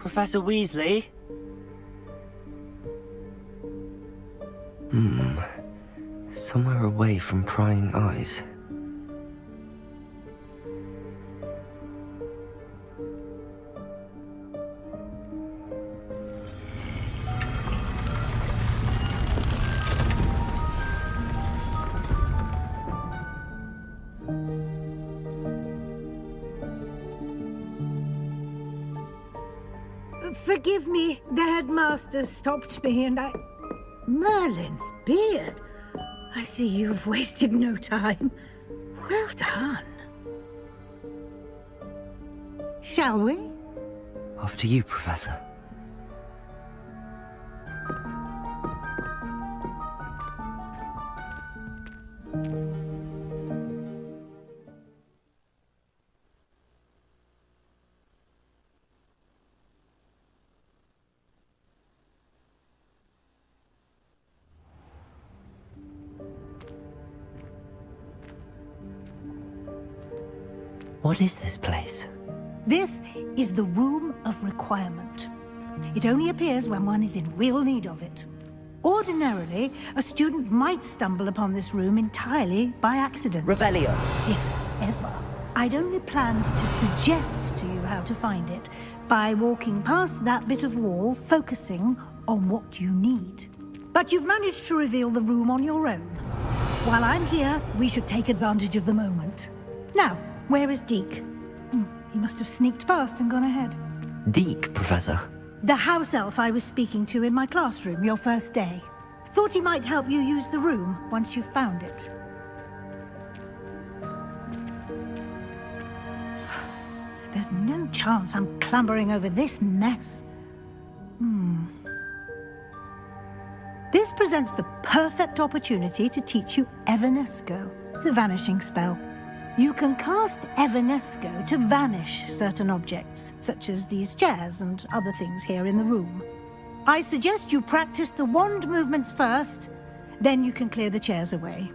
Professor Weasley? Somewhere away from prying eyes. Forgive me, the headmaster stopped me and I... Merlin's beard. I see you've wasted no time. Well done. Shall we? After you, Professor. What is this place? This is the Room of Requirement. It only appears when one is in real need of it. Ordinarily, a student might stumble upon this room entirely by accident. Revelio. If ever. I'd only planned to suggest to you how to find it by walking past that bit of wall, focusing on what you need. But you've managed to reveal the room on your own. While I'm here, we should take advantage of the moment. Now, where is Deke? He must have sneaked past and gone ahead. Deke, Professor. The house elf I was speaking to in my classroom your first day. Thought he might help you use the room once you've found it. There's no chance I'm clambering over this mess. This presents the perfect opportunity to teach you Evanesco, the vanishing spell. You can cast Evanesco to vanish certain objects, such as these chairs and other things here in the room. I suggest you practice the wand movements first, then you can clear the chairs away.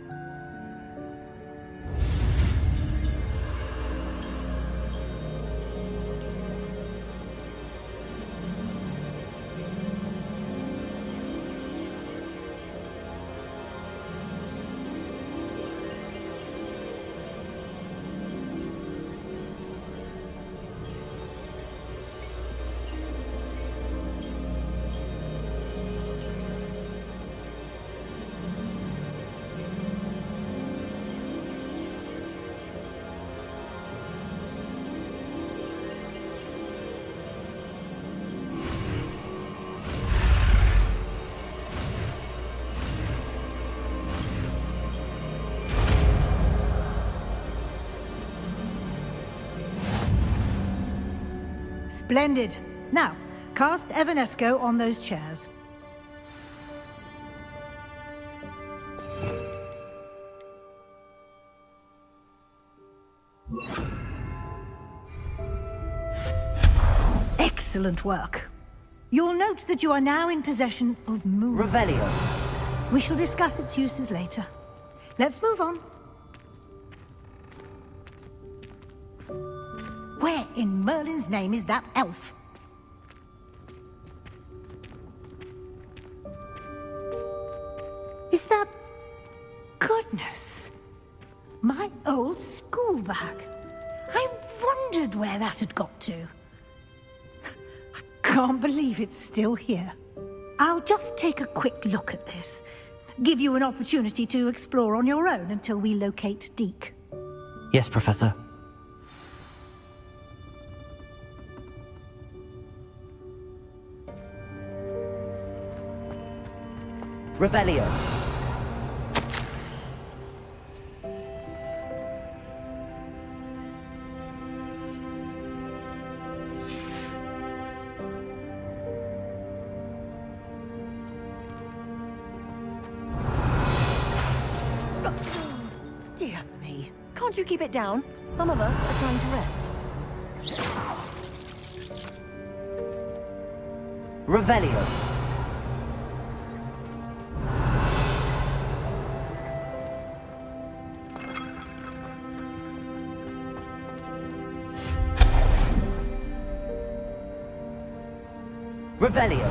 Splendid. Now, cast Evanesco on those chairs. Excellent work. You'll note that you are now in possession of Moon. Revelio. We shall discuss its uses later. Let's move on. Where in Merlin's name is that elf? Is that... Goodness. My old school bag. I wondered where that had got to. I can't believe it's still here. I'll just take a quick look at this. Give you an opportunity to explore on your own until we locate Deke. Yes, Professor. Revelio. Dear me. Can't you keep it down? Some of us are trying to rest. Revelio. Revelio.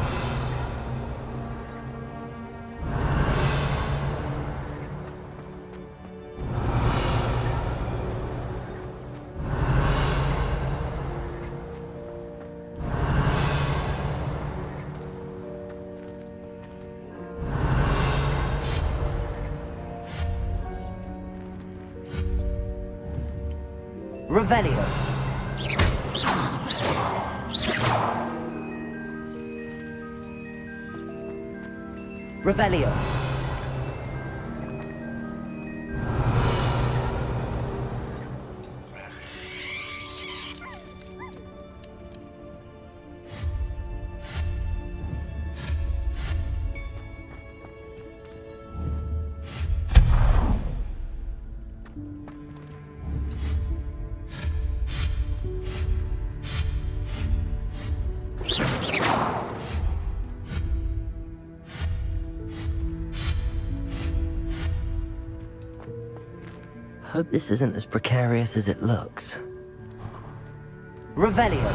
Revelio. Revelio. Hope this isn't as precarious as it looks. Revelio.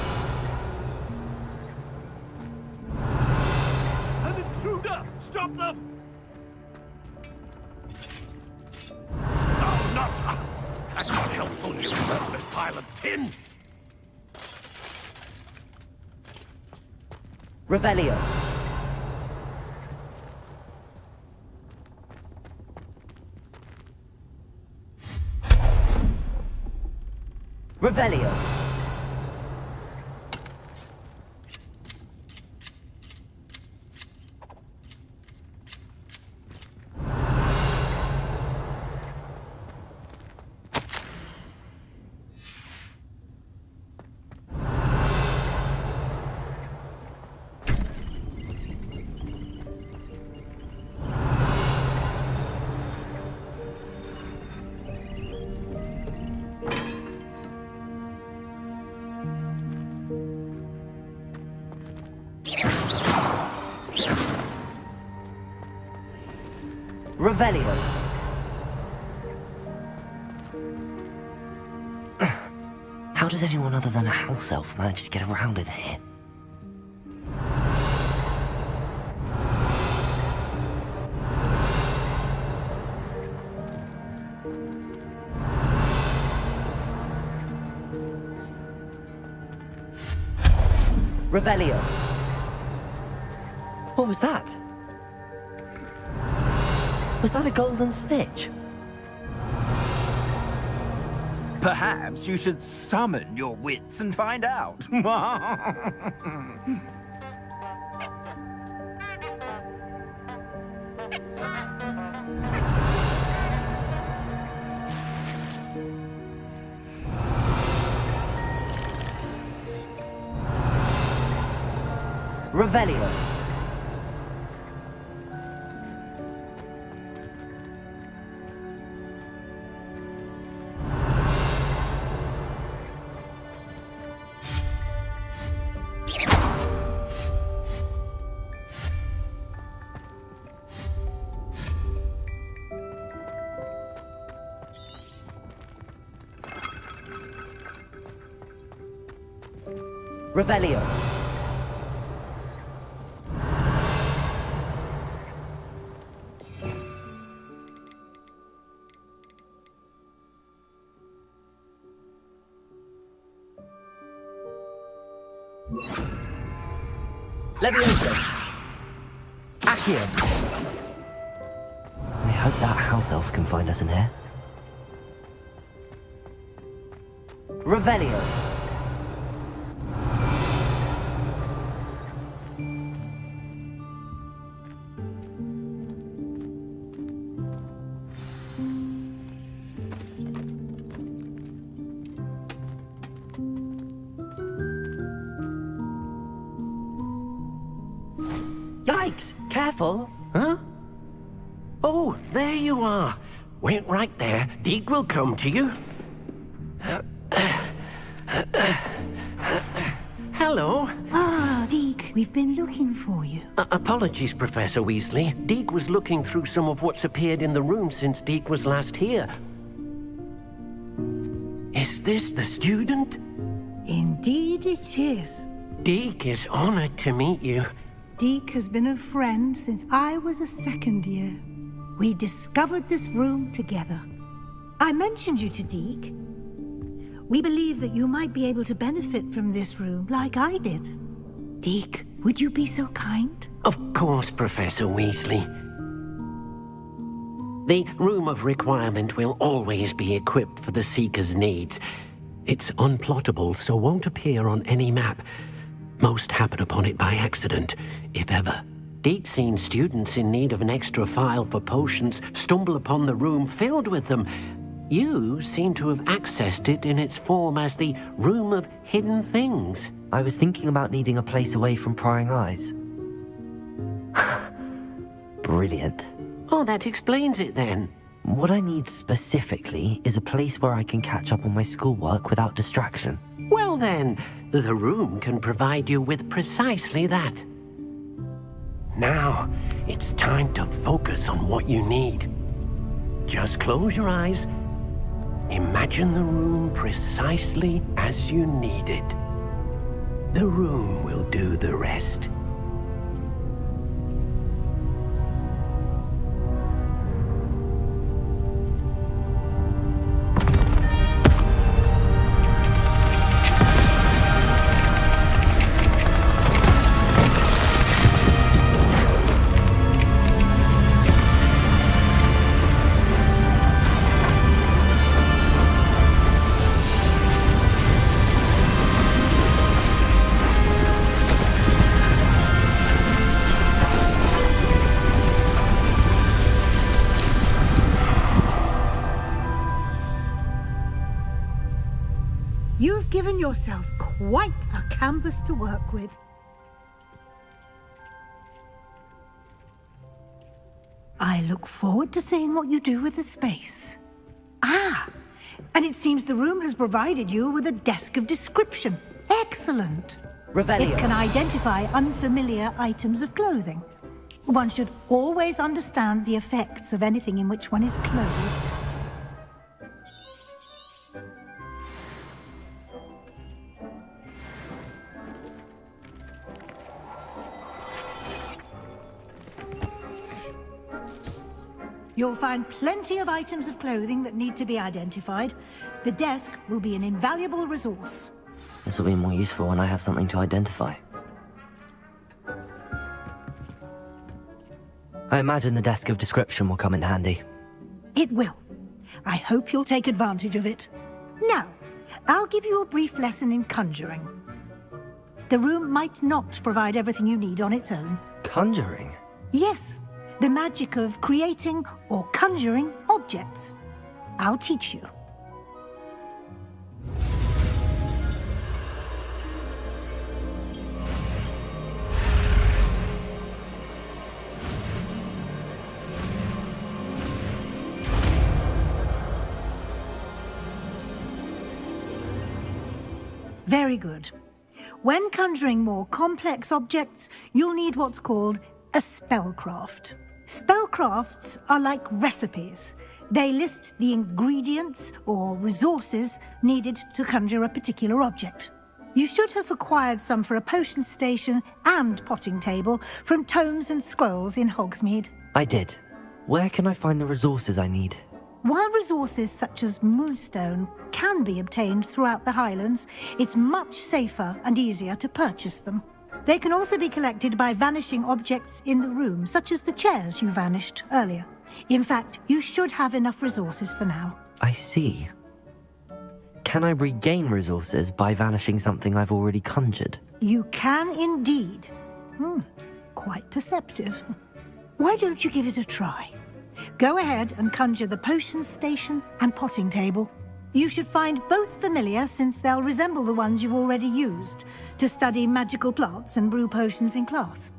An intruder! Stop them! No, not... That's not helpful, you worthless pile of tin! Revelio. Revelio. Revelio. How does anyone other than a house elf manage to get around in here? Revelio. What was that? Was that a golden snitch? Perhaps you should summon your wits and find out. Revelio. Revelio. Levioso. Accio. I hope that house elf can find us in here. Revelio. Yikes! Careful! Huh? Oh, there you are. Wait right there. Deke will come to you. Hello. Ah, Deke, we've been looking for you. Apologies, Professor Weasley. Deke was looking through some of what's appeared in the room since Deke was last here. Is this the student? Indeed it is. Deek is honored to meet you. Deek has been a friend since I was a second year. We discovered this room together. I mentioned you to Deek. We believe that you might be able to benefit from this room like I did. Deek, would you be so kind? Of course, Professor Weasley. The Room of Requirement will always be equipped for the Seeker's needs. It's unplottable, so won't appear on any map. Most happen upon it by accident, if ever. Deek's seen students in need of an extra file for potions stumble upon the room filled with them. You seem to have accessed it in its form as the Room of Hidden Things. I was thinking about needing a place away from prying eyes. Brilliant. Oh, that explains it then. What I need specifically is a place where I can catch up on my schoolwork without distraction. Well then, the room can provide you with precisely that. Now, it's time to focus on what you need. Just close your eyes. Imagine the room precisely as you need it. The room will do the rest. You've given yourself quite a canvas to work with. I look forward to seeing what you do with the space. Ah, and it seems the room has provided you with a desk of description. Excellent. Revelio. It can identify unfamiliar items of clothing. One should always understand the effects of anything in which one is clothed. You'll find plenty of items of clothing that need to be identified. The desk will be an invaluable resource. This will be more useful when I have something to identify. I imagine the desk of description will come in handy. It will. I hope you'll take advantage of it. Now, I'll give you a brief lesson in conjuring. The room might not provide everything you need on its own. Conjuring? Yes, the magic of creating or conjuring objects. I'll teach you. Very good. When conjuring more complex objects, you'll need what's called a spellcraft. Spellcrafts are like recipes. They list the ingredients or resources needed to conjure a particular object. You should have acquired some for a potion station and potting table from tomes and scrolls in Hogsmeade. I did. Where can I find the resources I need? While resources such as moonstone can be obtained throughout the Highlands, it's much safer and easier to purchase them. They can also be collected by vanishing objects in the room, such as the chairs you vanished earlier. In fact, you should have enough resources for now. I see. Can I regain resources by vanishing something I've already conjured? You can indeed. Quite perceptive. Why don't you give it a try? Go ahead and conjure the potion station and potting table. You should find both familiar, since they'll resemble the ones you've already used to study magical plants and brew potions in class.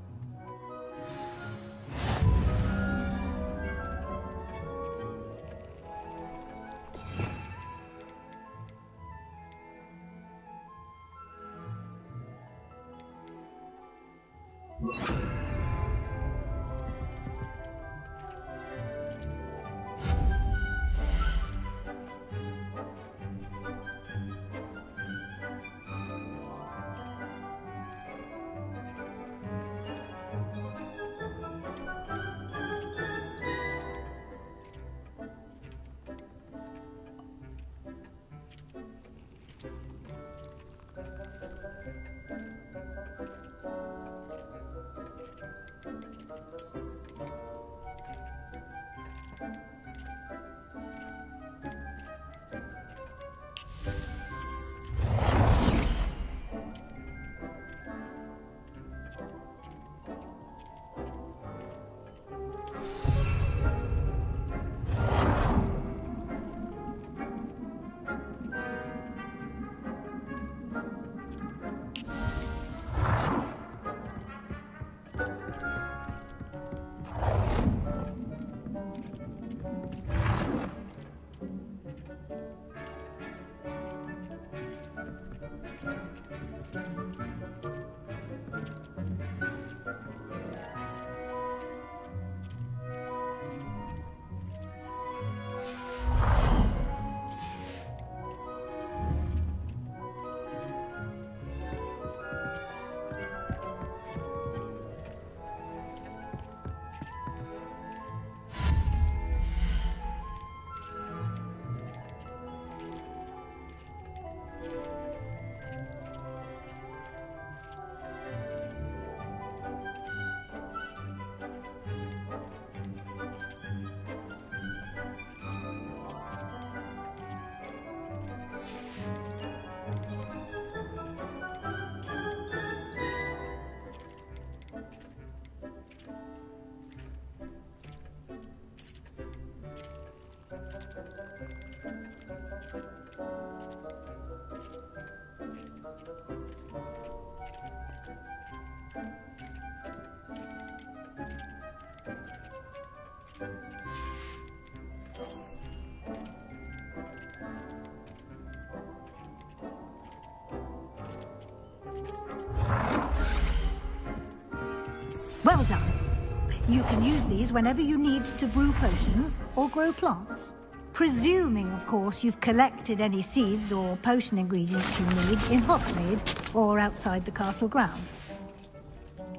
You can use these whenever you need to brew potions or grow plants. Presuming, of course, you've collected any seeds or potion ingredients you need in Hogsmeade or outside the castle grounds.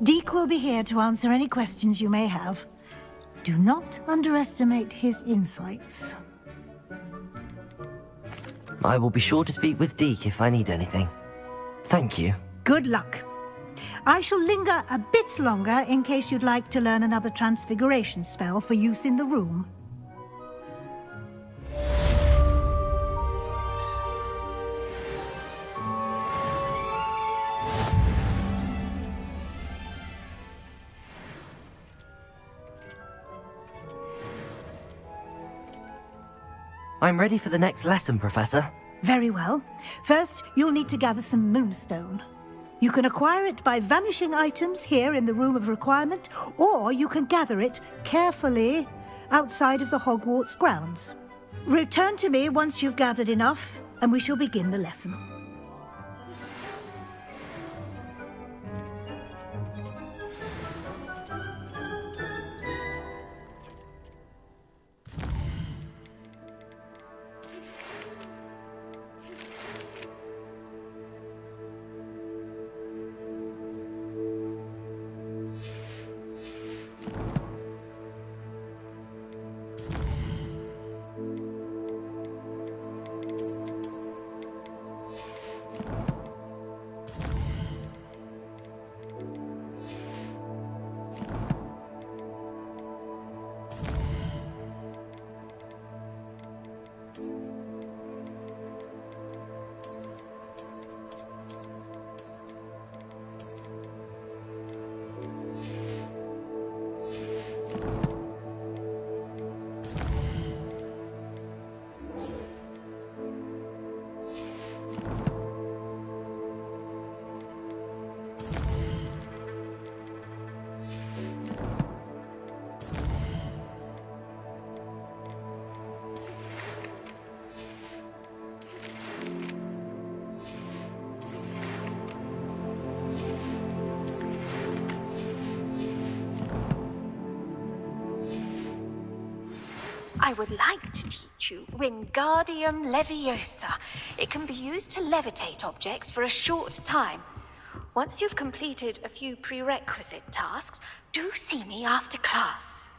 Deke will be here to answer any questions you may have. Do not underestimate his insights. I will be sure to speak with Deke if I need anything. Thank you. Good luck. I shall linger a bit longer in case you'd like to learn another transfiguration spell for use in the room. I'm ready for the next lesson, Professor. Very well. First, you'll need to gather some moonstone. You can acquire it by vanishing items here in the Room of Requirement, or you can gather it carefully outside of the Hogwarts grounds. Return to me once you've gathered enough, and we shall begin the lesson. I would like to teach you Wingardium Leviosa. It can be used to levitate objects for a short time. Once you've completed a few prerequisite tasks, do see me after class.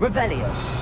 Revelio.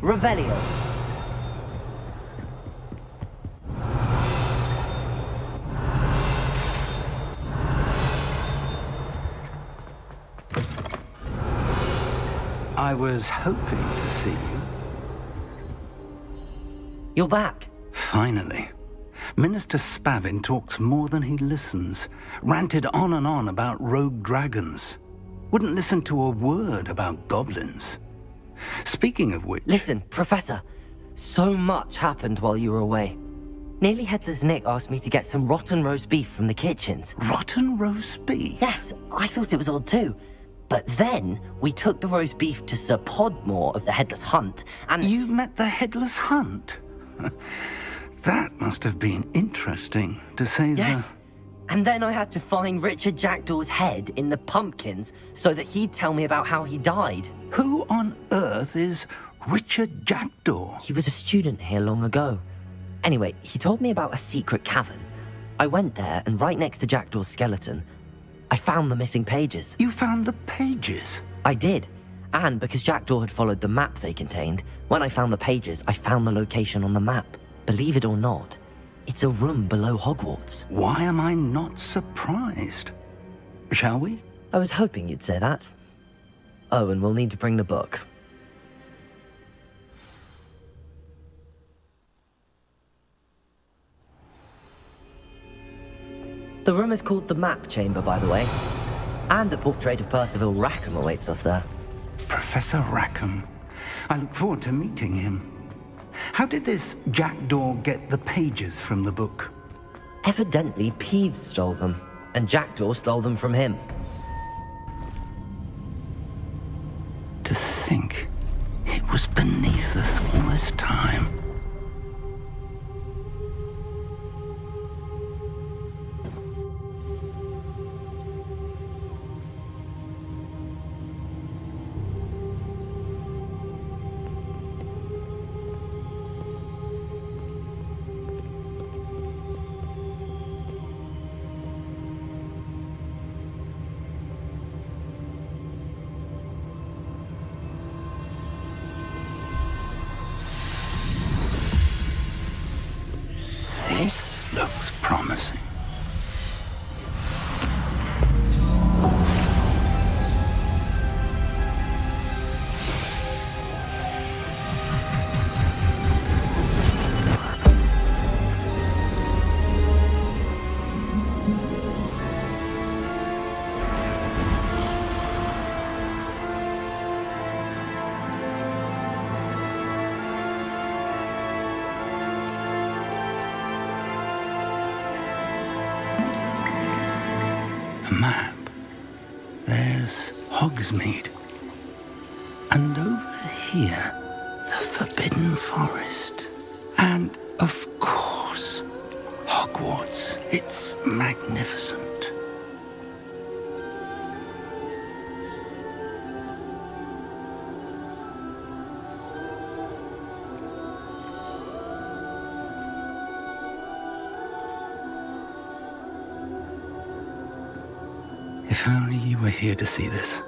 Revelio. I was hoping to see you. You're back. Finally. Minister Spavin talks more than he listens. Ranted on and on about rogue dragons. Wouldn't listen to a word about goblins. Speaking of which... Listen, Professor. So much happened while you were away. Nearly Headless Nick asked me to get some rotten roast beef from the kitchens. Rotten roast beef? Yes, I thought it was odd too. But then, we took the roast beef to Sir Podmore of the Headless Hunt, and... You met the Headless Hunt? That must have been interesting, to say Yes. And then I had to find Richard Jackdaw's head in the pumpkins so that he'd tell me about how he died. Who on earth is Richard Jackdaw? He was a student here long ago. Anyway, he told me about a secret cavern. I went there, and right next to Jackdaw's skeleton, I found the missing pages. You found the pages? I did. And because Jackdaw had followed the map they contained, when I found the pages, I found the location on the map. Believe it or not, it's a room below Hogwarts. Why am I not surprised? Shall we? I was hoping you'd say that. Oh, and we'll need to bring the book. The room is called the Map Chamber, by the way. And a portrait of Percival Rackham awaits us there. Professor Rackham. I look forward to meeting him. How did this Jackdaw get the pages from the book? Evidently, Peeves stole them, and Jackdaw stole them from him. To think it was beneath us all this time. This looks promising. Map. There's Hogsmeade. And over here, the Forbidden Forest. And, of course, Hogwarts. It's magnificent. If only you were here to see this.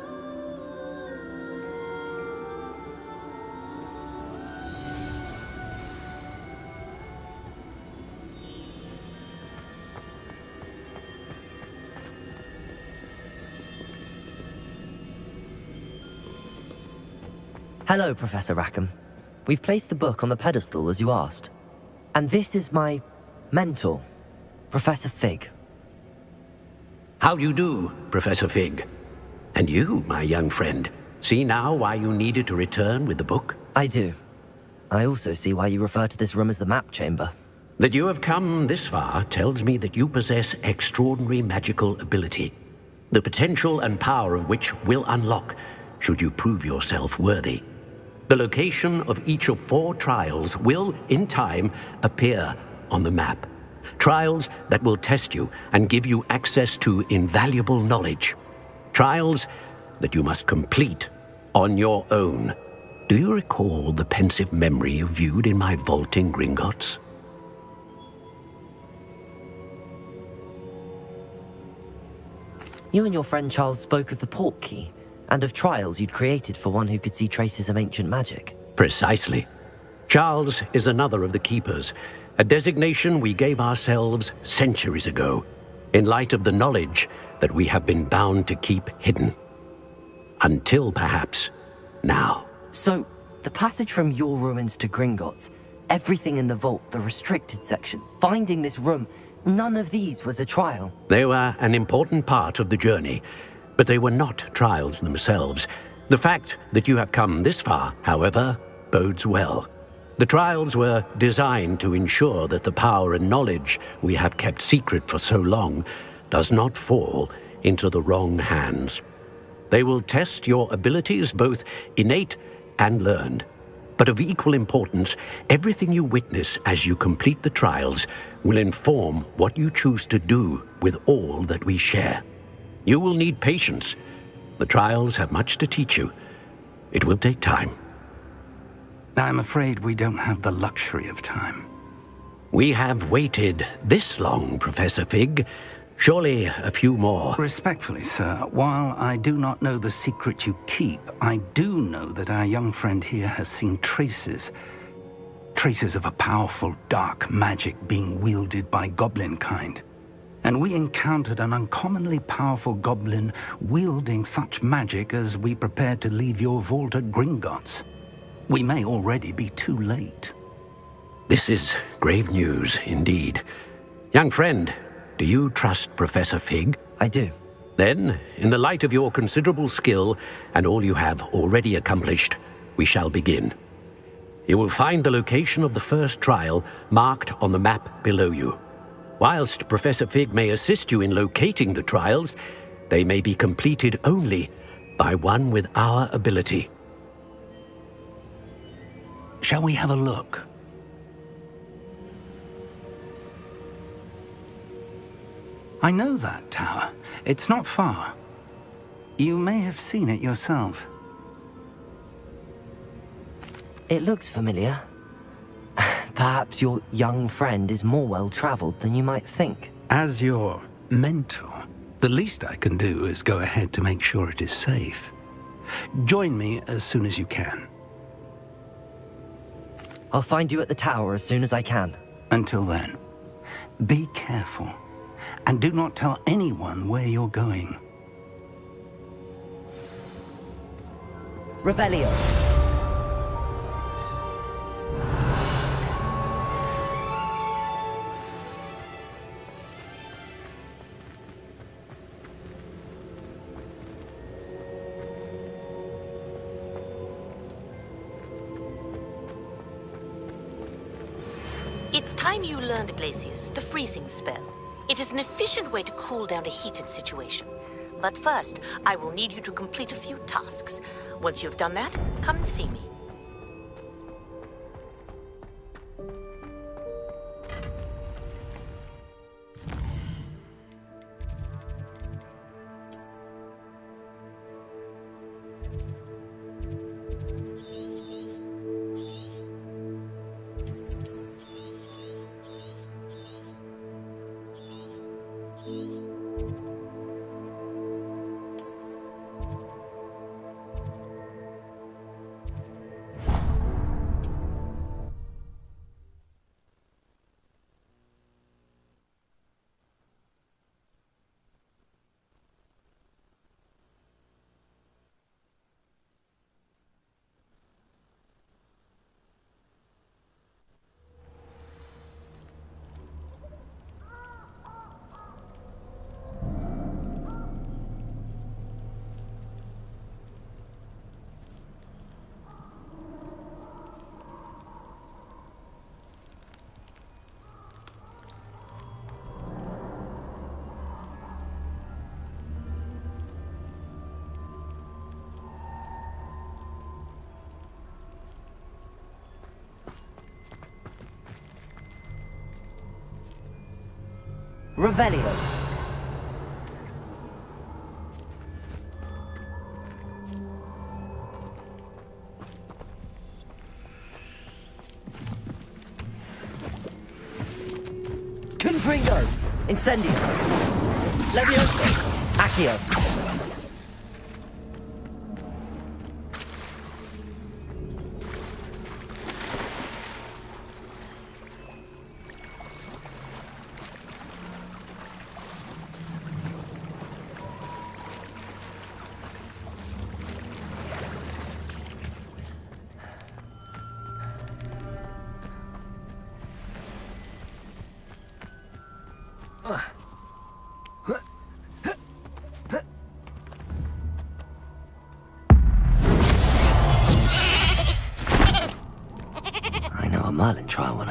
Hello, Professor Rackham. We've placed the book on the pedestal as you asked. And this is my mentor, Professor Fig. How do you do, Professor Fig? And you, my young friend, see now why you needed to return with the book? I do. I also see why you refer to this room as the Map Chamber. That you have come this far tells me that you possess extraordinary magical ability, the potential and power of which will unlock should you prove yourself worthy. The location of each of 4 trials will, in time, appear on the map. Trials that will test you and give you access to invaluable knowledge. Trials that you must complete on your own. Do you recall the pensive memory you viewed in my vault in Gringotts? You and your friend Charles spoke of the port key. And of trials you'd created for one who could see traces of ancient magic. Precisely. Charles is another of the Keepers, a designation we gave ourselves centuries ago, in light of the knowledge that we have been bound to keep hidden. Until, perhaps, now. So, the passage from your ruins to Gringotts, everything in the vault, the restricted section, finding this room, none of these was a trial. They were an important part of the journey, but they were not trials themselves. The fact that you have come this far, however, bodes well. The trials were designed to ensure that the power and knowledge we have kept secret for so long does not fall into the wrong hands. They will test your abilities, both innate and learned. But of equal importance, everything you witness as you complete the trials will inform what you choose to do with all that we share. You will need patience. The trials have much to teach you. It will take time. I'm afraid we don't have the luxury of time. We have waited this long, Professor Fig. Surely a few more. Respectfully, sir, while I do not know the secret you keep, I do know that our young friend here has seen traces of a powerful dark magic being wielded by goblin kind. And we encountered an uncommonly powerful goblin wielding such magic as we prepared to leave your vault at Gringotts. We may already be too late. This is grave news indeed. Young friend, do you trust Professor Fig? I do. Then, in the light of your considerable skill and all you have already accomplished, we shall begin. You will find the location of the first trial marked on the map below you. Whilst Professor Fig may assist you in locating the trials, they may be completed only by one with our ability. Shall we have a look? I know that tower. It's not far. You may have seen it yourself. It looks familiar. Perhaps your young friend is more well-traveled than you might think. As your mentor, the least I can do is go ahead to make sure it is safe. Join me as soon as you can. I'll find you at the tower as soon as I can. Until then, be careful, and do not tell anyone where you're going. Revelio. It's time you learned, Glacius, the freezing spell. It is an efficient way to cool down a heated situation. But first, I will need you to complete a few tasks. Once you've done that, come and see me. Revelio. Confringo. Incendio. Levioso. Accio.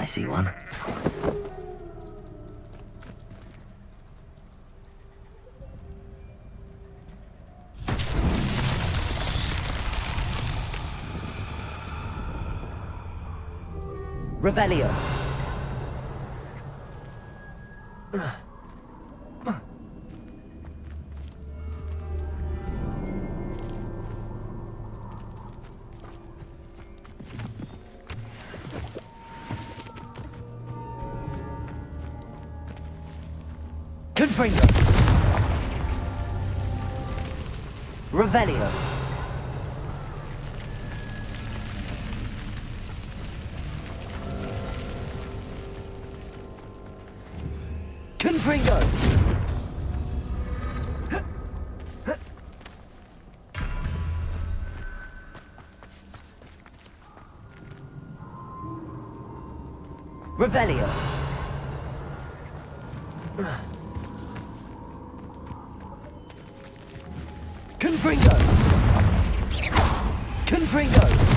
I see one. Revelio. Confringo. Revelio. Confringo. Revelio. Confringo. Confringo.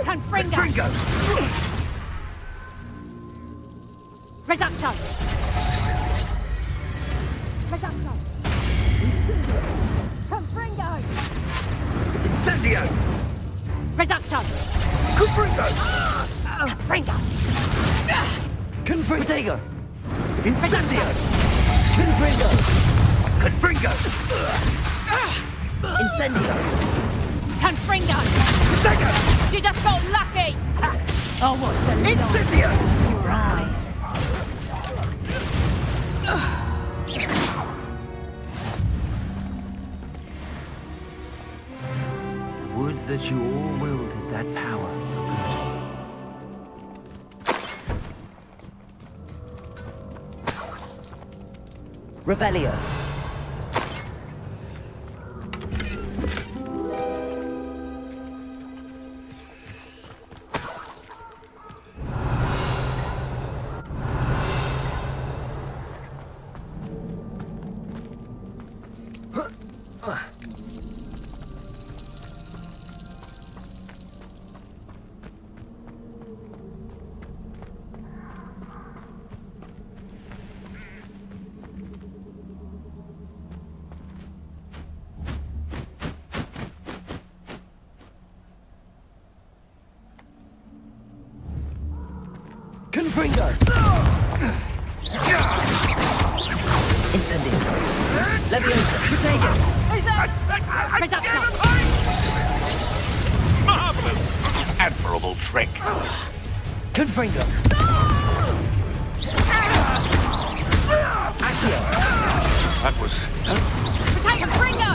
Confringo! Reducto! Reducto! Confringo! Incendio! Reducto! Confringo! Confringo! Confringo. Incendio! Confringo. Confringo! Incendio. Confringo! Confringo! You just got lucky! Oh, what's the Incendio! your eyes? Would that you all wielded that power for good. Revelio. Confringo. Incendio. Leviosa. Protego. Who's that? Reducto! Marvelous! Admirable trick. Confringo. Accio. That was... Protect Confringo!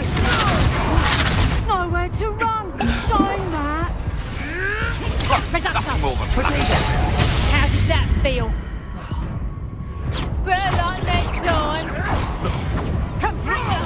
Nowhere to run! Shine that! Reducto! Nothing more than Protego. How does that feel? Better luck next time! Confringo!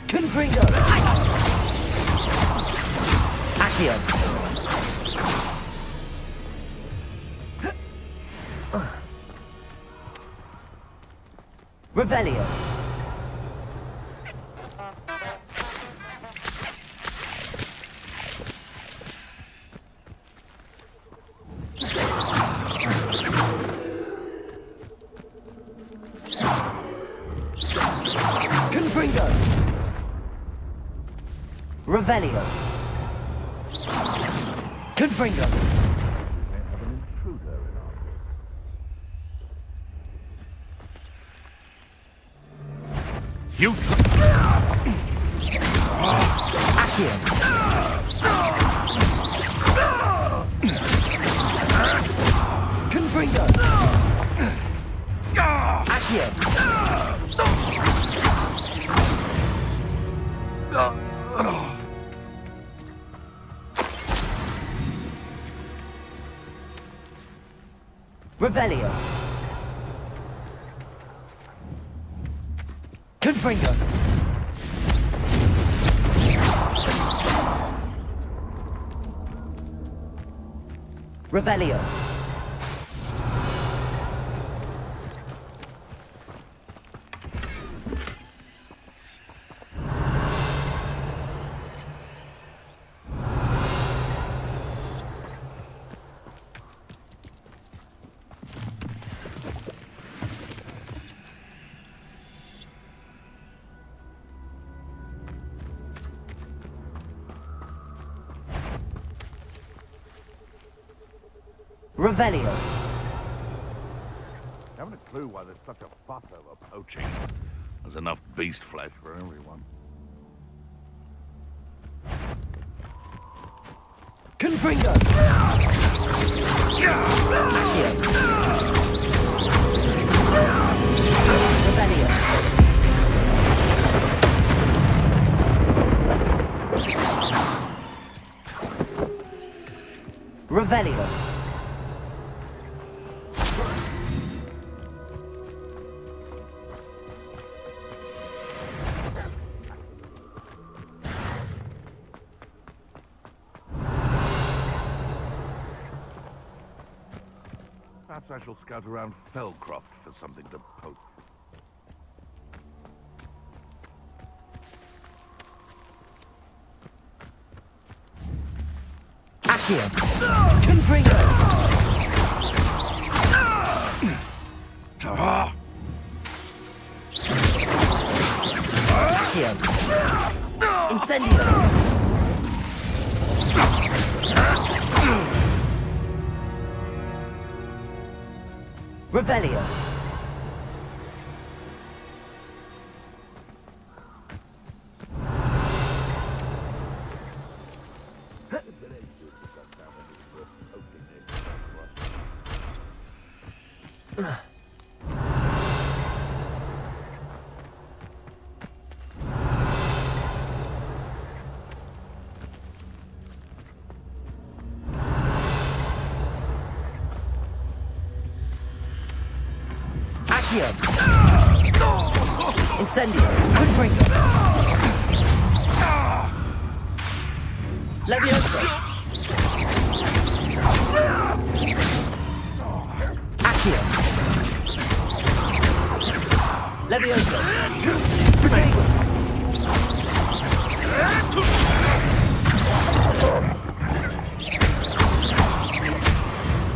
Confringo. Accio. Revelio. Revelio. Confringo. You Accio. Confringo. Accio. Revelio. Confringo. Revelio. Revelio. haven't a clue why there's such a fuss over poaching. There's enough beast flesh for everyone. Confringo. Accio. Revelio. Revelio. Perhaps I shall scout around Fellcroft for something to poke. Accio. Confringo. Accio. Incendio. Revelio. Accio. Incendio. Confringo. Levioso. Accio. Levioso.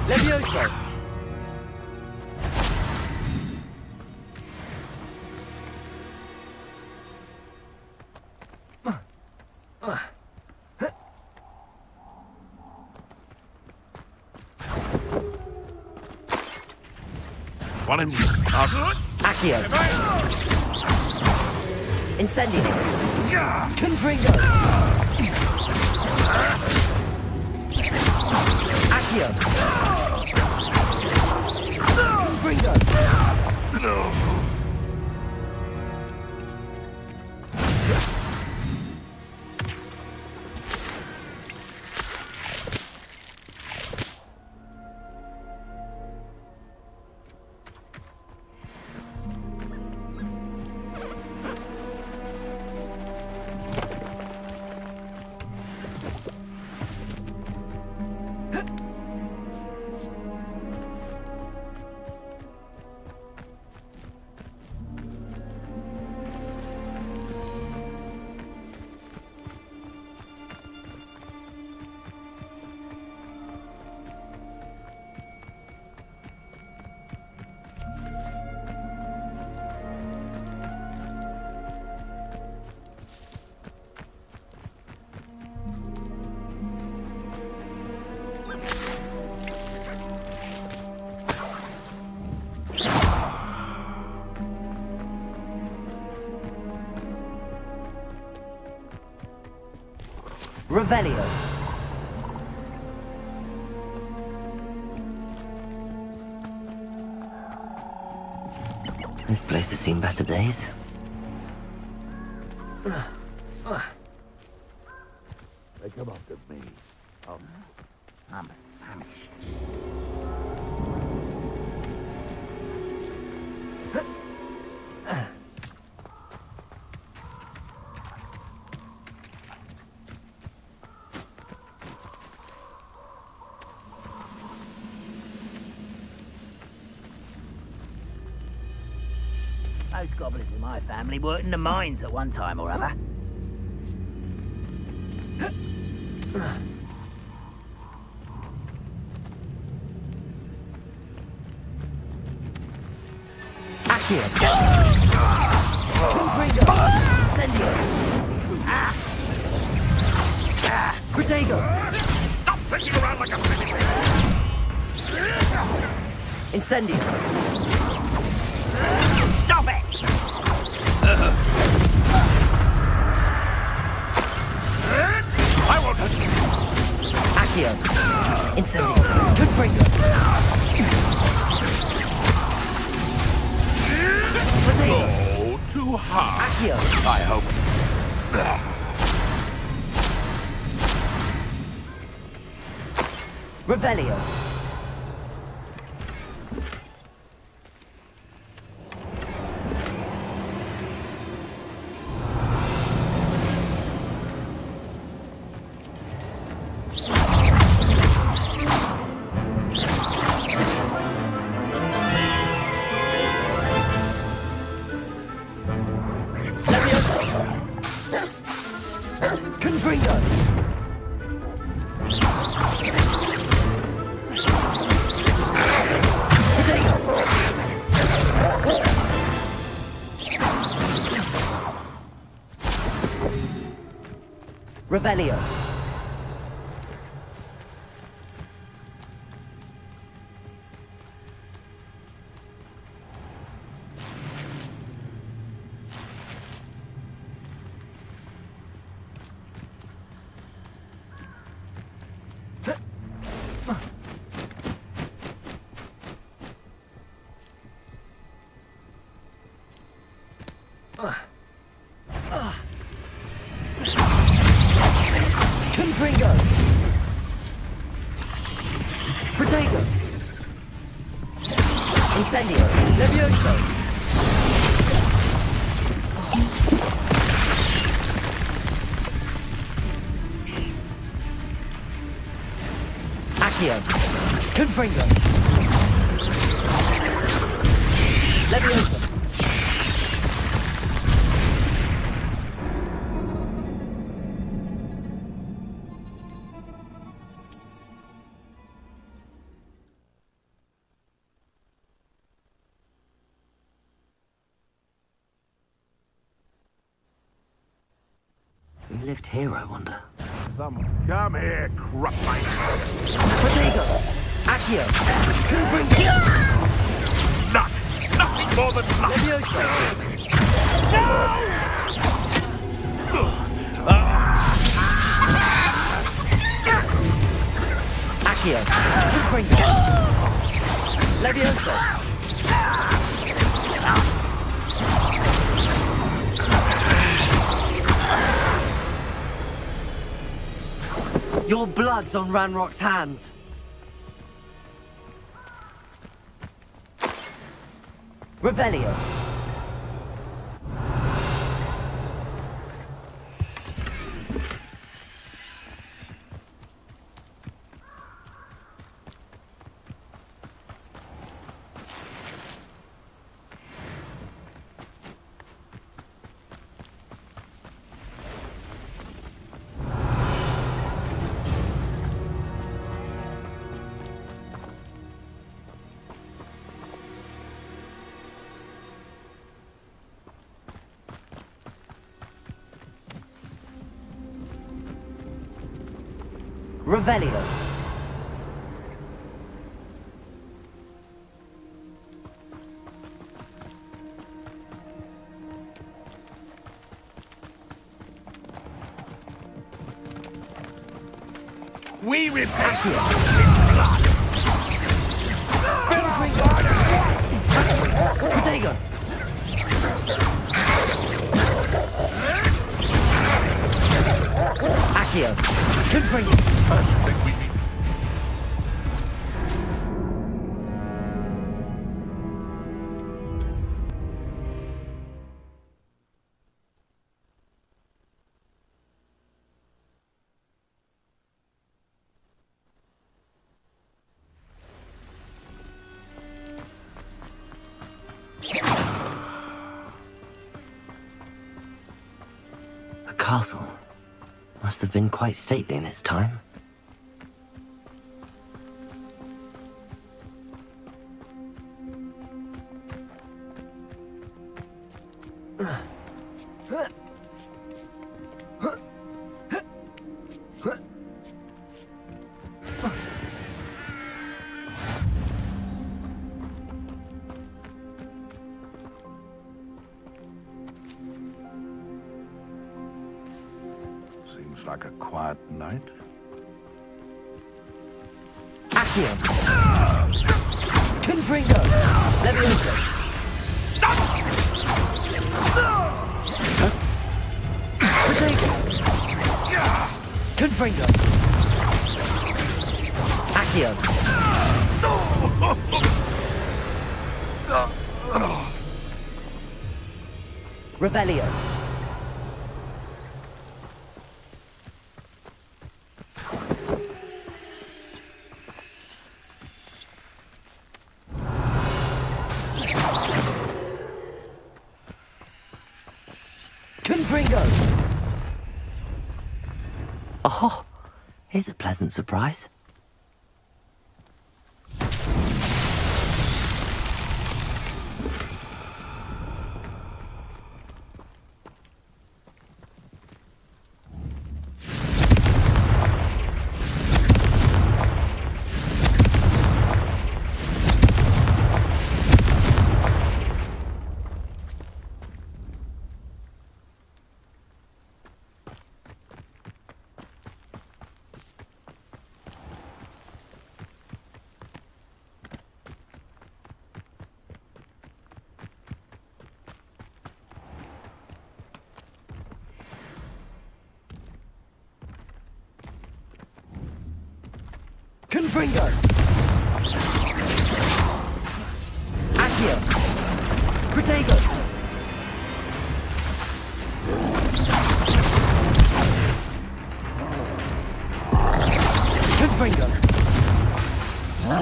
Levioso. One in Accio. Incendio. Confringo. Accio. Confringo. Revelio. This place has seen better days. They come after me. I'm famished. Those goblins in my family worked in the mines at one time or other. Accio. Confringo. Incendio. Protego. Stop fishing around like a penny. Incendio. Stop it! I won't hurt you. Accio. Incendio. Confringo. Protego. Oh, too hard. Accio. I hope. Revelio. Confringo. Protego. Revelio. Confringo. Protego. Incendio. Levioso. Accio. Confringo. Levioso. Who lived here, I wonder? Someone come here, crupmate. Protego. Accio. Confringo. Nothing more than luck. Levioso. Accio. Confringo. Levioso. Your blood's on Ranrock's hands. Revelio. Revelio. We repent in blood. Protego! Accio! Confringo! I should think we need... A castle. Must have been quite stately in its time. Seems like a quiet night. Accio! Confringo! Leviosa! Protego! Confringo! Accio! Revelio! Confringo! Oh, here's a pleasant surprise. Confringo! Accio! Protego! Confringo!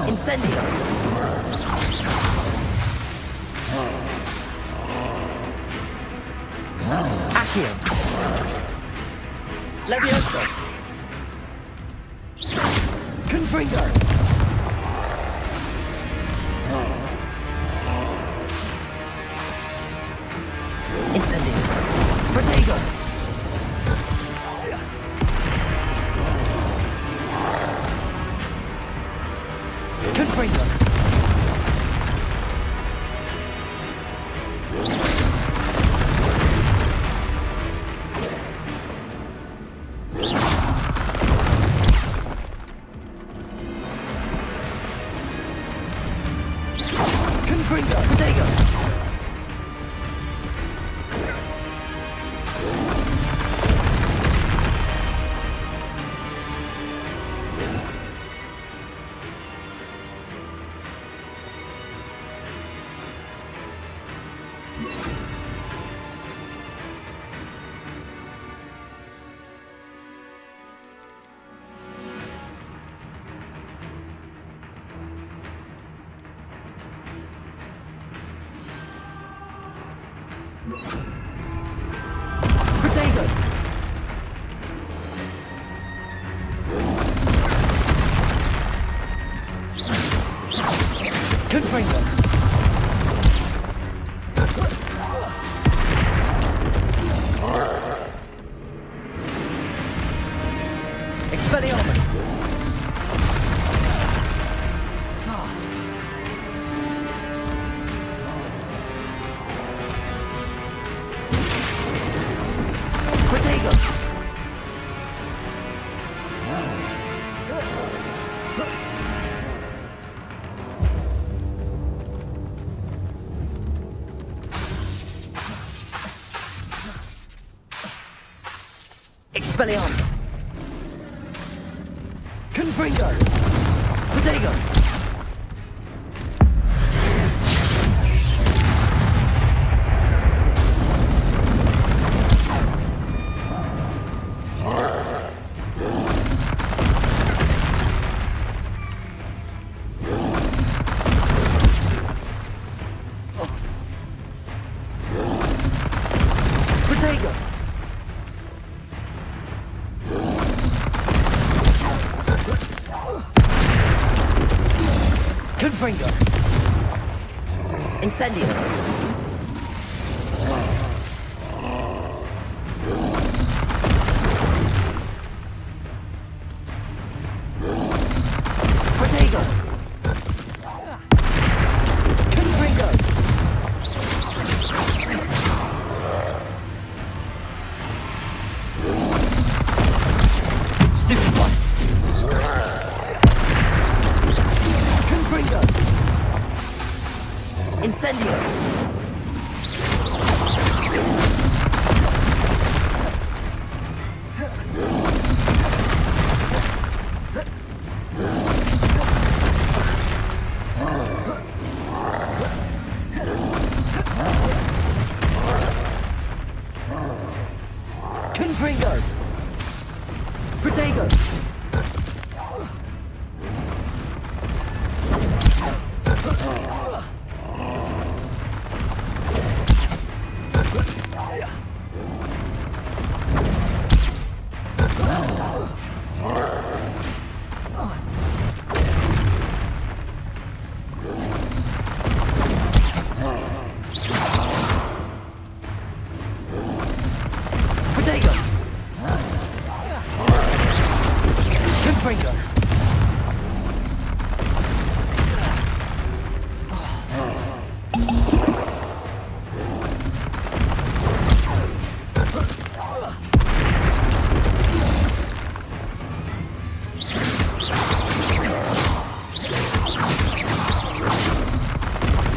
Incendio! Accio! Leviosa! Confringo! Incendio! Protego! Confringo! Confringo! Protego! Protego! Confringo! Expelliarmus! Protego! Expelliarmus! Confringo! Protego! Protego! Confringo! Incendio! Protego! Confringo! Stupefy! Confringo! Incendio! Confringo! Protego! Protego! Confringo!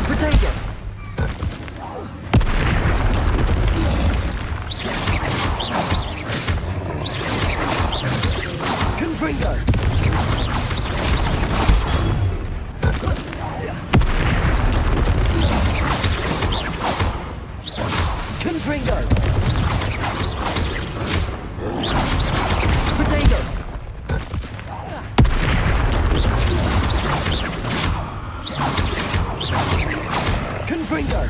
Protego! Confringo! Confringo! Protego! Confringo!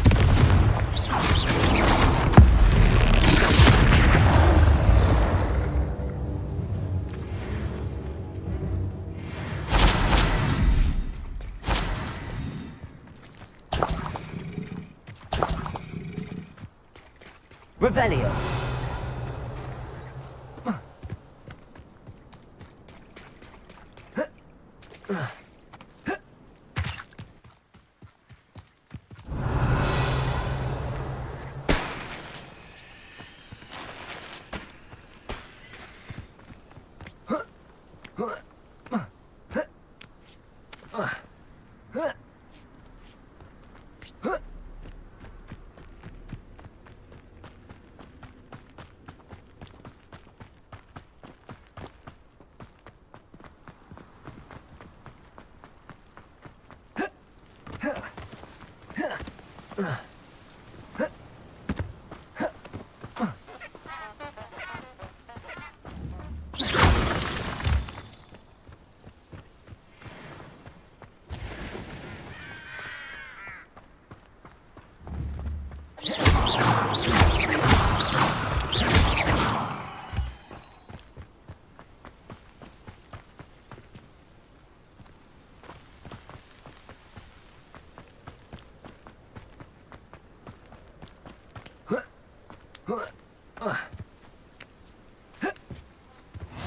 Revelio!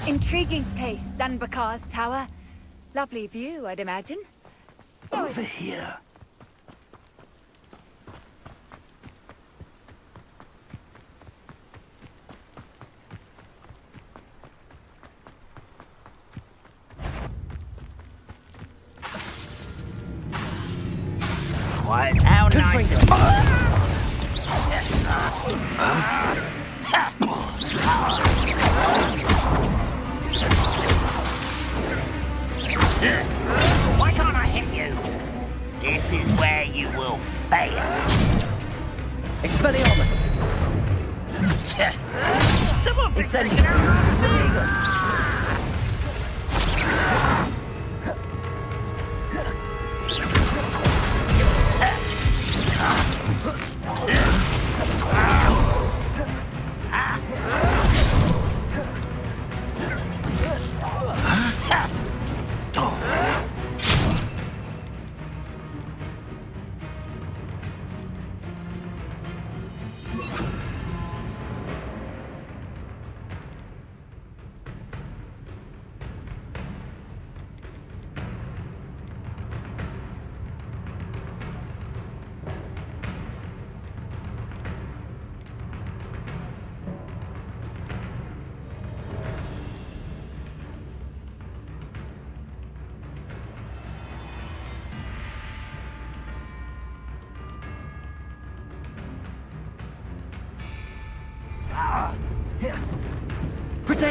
Intriguing place, Sanbakar's tower. Lovely view, I'd imagine. Over here. Quiet, how nice.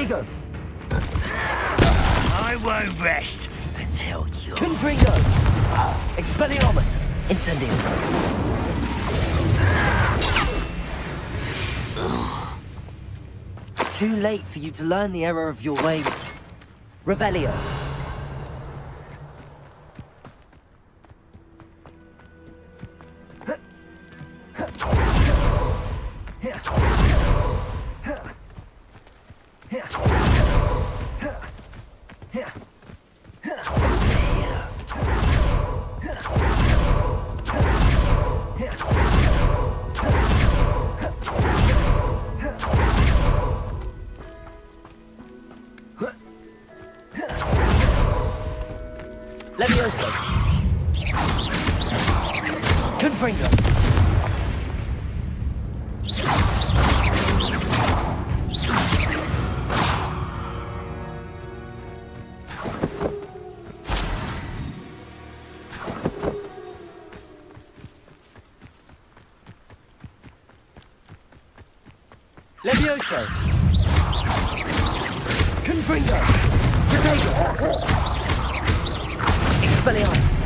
Confringo! I won't rest until you... Confringo! Expelliarmus! Incendio! Too late for you to learn the error of your ways. Revelio. Levioso. Confringo. Levioso. Confringo. Potato. Expelliarmus.